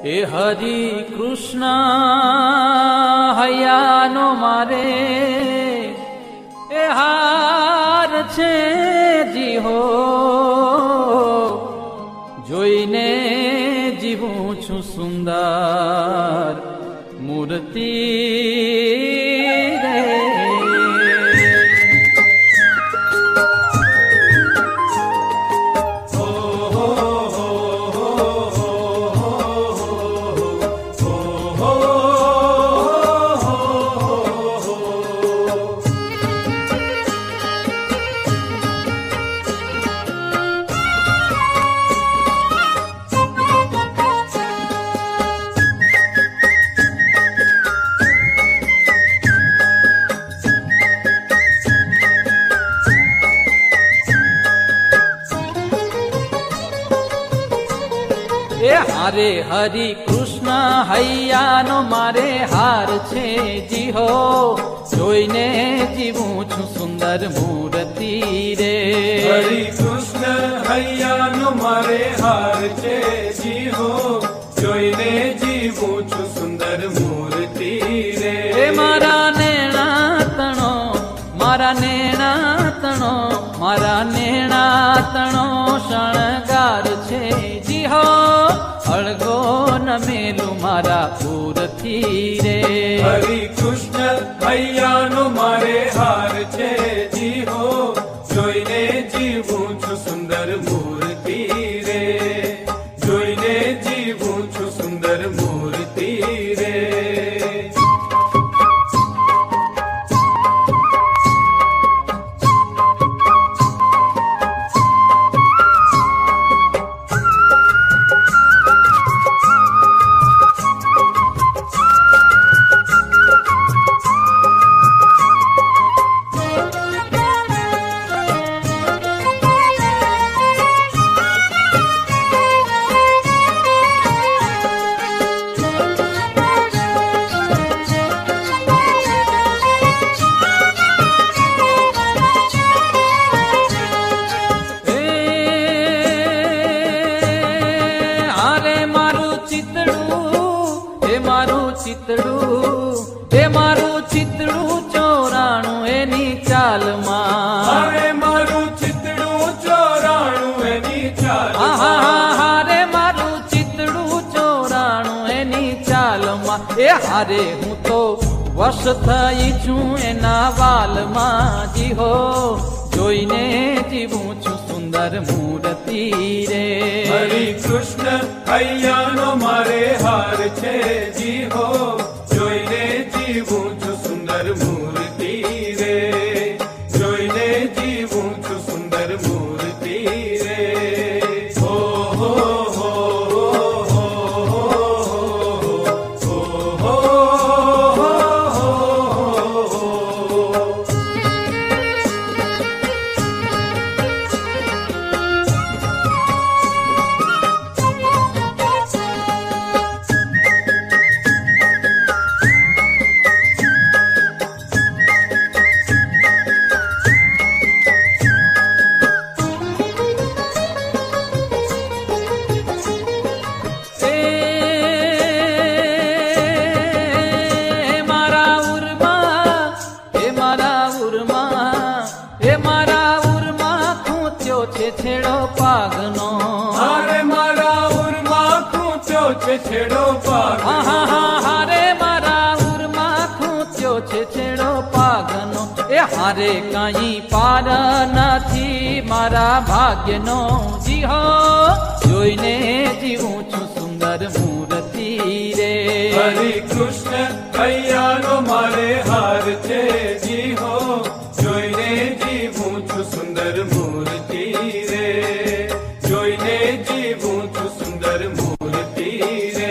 એ હરિ કૃષ્ણ હૈયાનો મારે એ હાર છે જીહો જોઈને જીવું છું સુંદર મૂર્તિ રે. એ હારે હરિ કૃષ્ણ હૈયાનો મારે હાર છે જીહો જોઈને જીવું છું સુંદર મૂર્તિ રે. હરિ કૃષ્ણ હૈયાનો મારે હાર છે જીહો જોઈને જીવું છું સુંદર મૂર્તિ રે. એ મારા નેણા તણો મારા નેણા તણો મારા નેણા તણો શણગાર છે જીહો અળગો નમેલું મારા પૂરથી રે. હરિ કૃષ્ણ હૈયાનો મારે હાર છે જીહો જોઈને જીવું છું સુંદર મૂર્તિ રે. જોઈને જીવું છું સુંદર મૂર્તિ રે. એ મારું ચિતડું ચોરાણું એની ચાલમાં. અરે મારું ચિતડું ચોરાણું એની ચાલમાં. હારે મારું ચિતડું ચોરાણું એની ચાલમાં. એ હારે હું તો વશ થઈ છું એના વાલમાં જીહો જોઈને જીવું છું સુંદર મૂર્તિ રે. હરિ કૃષ્ણ હૈયાનો મારે હાર છે જીહો જોઈને જીવું છું સુંદર મૂર્તિ રે. જોઈને જીવું છું સુંદર મૂર્તિ રે. હો હો હો હો હો છેડો પાગનો. હારે મારા ઉરમાં ખૂંચ્યો છે છેડો પાગનો. હારે મારા ઉરમાં ખૂંચ્યો છે છેડો પાગનો. એ હારે કઈ પાર નથી મારા ભાગ્યનો જીહો જોઈને જીવું છું સુંદર મૂર્તિ રે. હરિ કૃષ્ણ હૈયાનો મારે હાર છે જીહો જોઈને જીવું છું સુંદર મૂર્તિ રે. જોઈને જીવું છું સુંદર મૂર્તિ રે.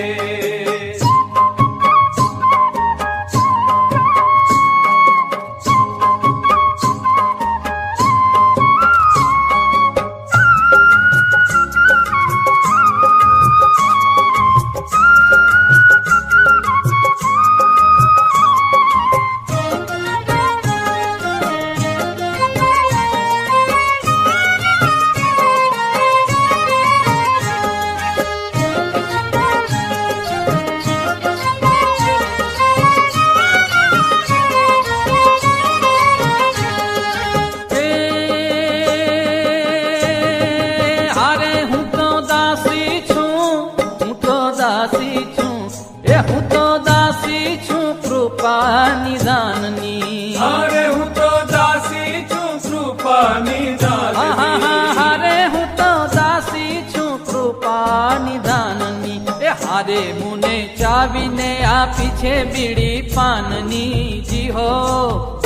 કૃપા નિધાનની એ હારે મુને ચાવીને આપી છે બીડી પાનની જી હો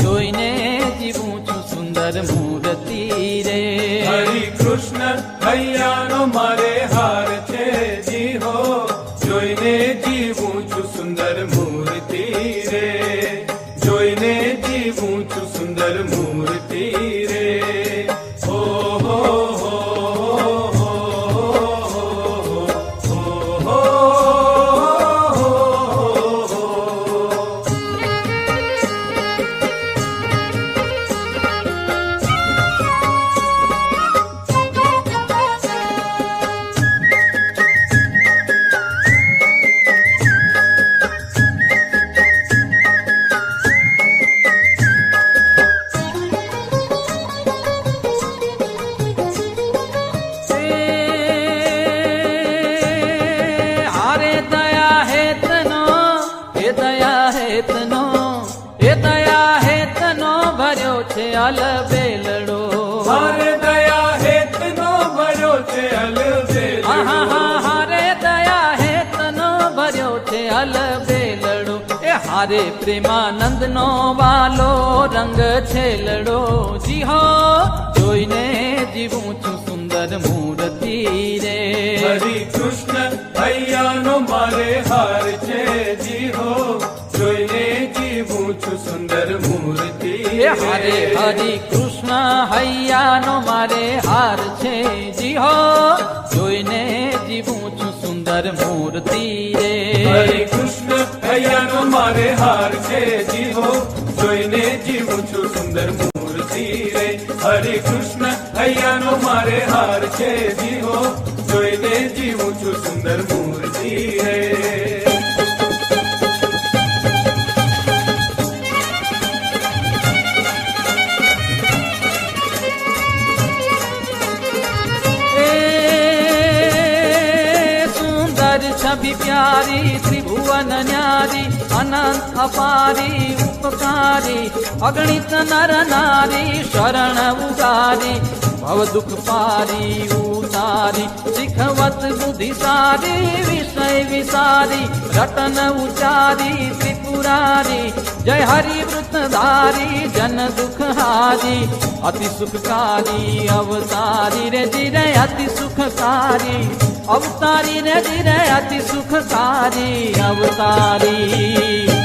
જોઈને જીવું છું સુંદર મૂર્તિ રે હરિ કૃષ્ણ હૈયાનો મારે હાર છે જી હો જોઈને જીવું છું સુંદર મૂર્તિ રે જોઈને જીવું છું સુંદર મૂર્તિ રે હો હો હો હો હો હારે દયા હેતનો એ દયા હેતનો એ દયા હેતનો ભર્યો છે અલબેલડો હારે દયા હેતનો ભર્યો છે અલબેલડો હારે દયા હેતનો ભર્યો છે અલબેલડો એ હારે પ્રેમાનંદનો વાલો રંગ છે લડો જી હો જોઈને જીવું છું સુંદર મૂર્તિ રે હરિ કૃષ્ણ હૈયાનો મારે હાર છે જી હો જોઈને જીવું છું સુંદર મૂર્તિ એ હારે હરિ કૃષ્ણ હૈયાનો મારે હાર છે જી હો જોઈને જીવું છું સુંદર મૂર્તિ રે હરે કૃષ્ણ હૈયાનો મારે હાર છે જી હો જોઈને જીવું છું સુંદર મૂર્તિ રે હરે કૃષ્ણ હૈયાનો મારે હાર છે જી હો જોઈને જીવું છું સુંદર મૂર્તિ રે छवि प्यारी त्रिभुवन न्यारी अनंत अपारी उपकारी अगणित नर नारी शरण उगारी भव दुख पारी उतारी शिखवत बुद्धि सारी विषय विसारी रटन उचारी त्रिपुरारी जय हरि वृतधारी जन दुख हारी अति सुखकारी अवतारी रे जिरे अति सुखकारी अवतारी रे जिरे अति सुखकारी अवतारी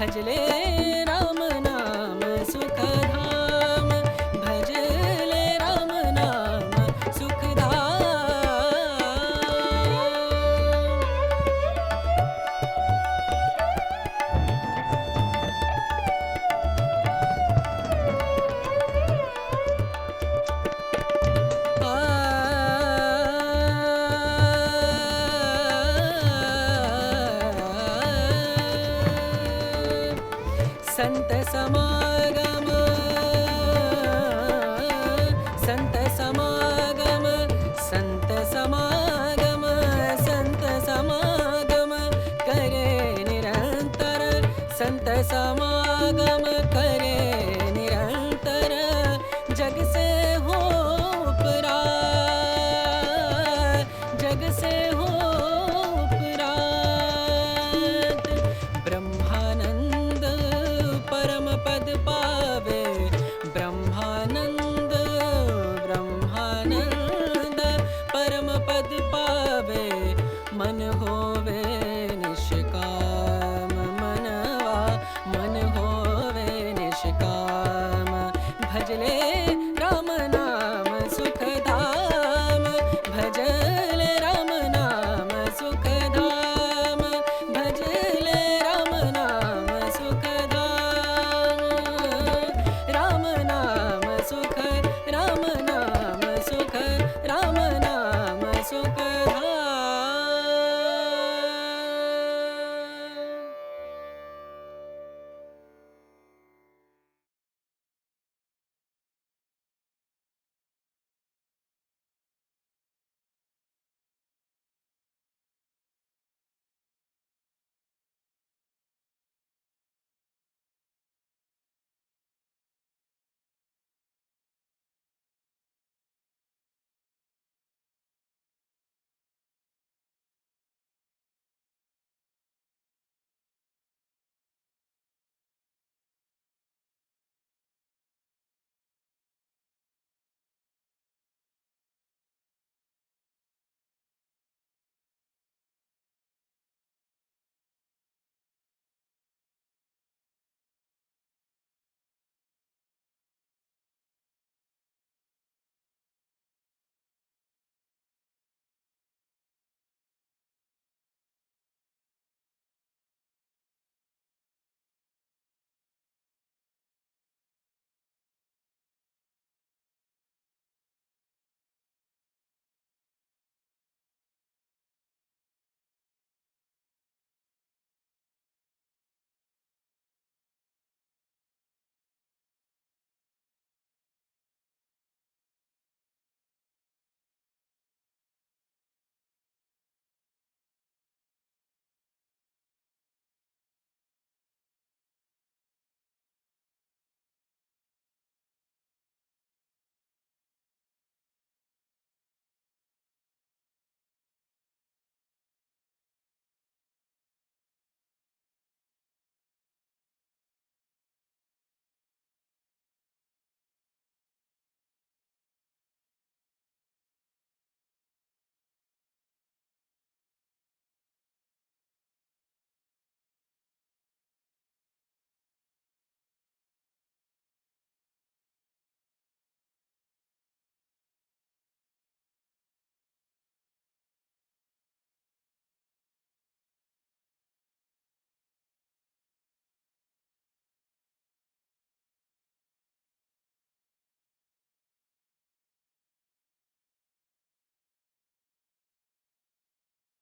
भजले राम नाम सुखधाम, भजले राम नाम सुखधाम। संत समागम, संत समागम, संत समागम, संत समागम करे निरंतर, संत समागम करे निरंतर, जग से हो उपरात, जग से हो उपरात। ब्रह्मानंद परम पद पावे, ब्रह्मानंद ब्रह्मानंद परम पद पावे, मन होवे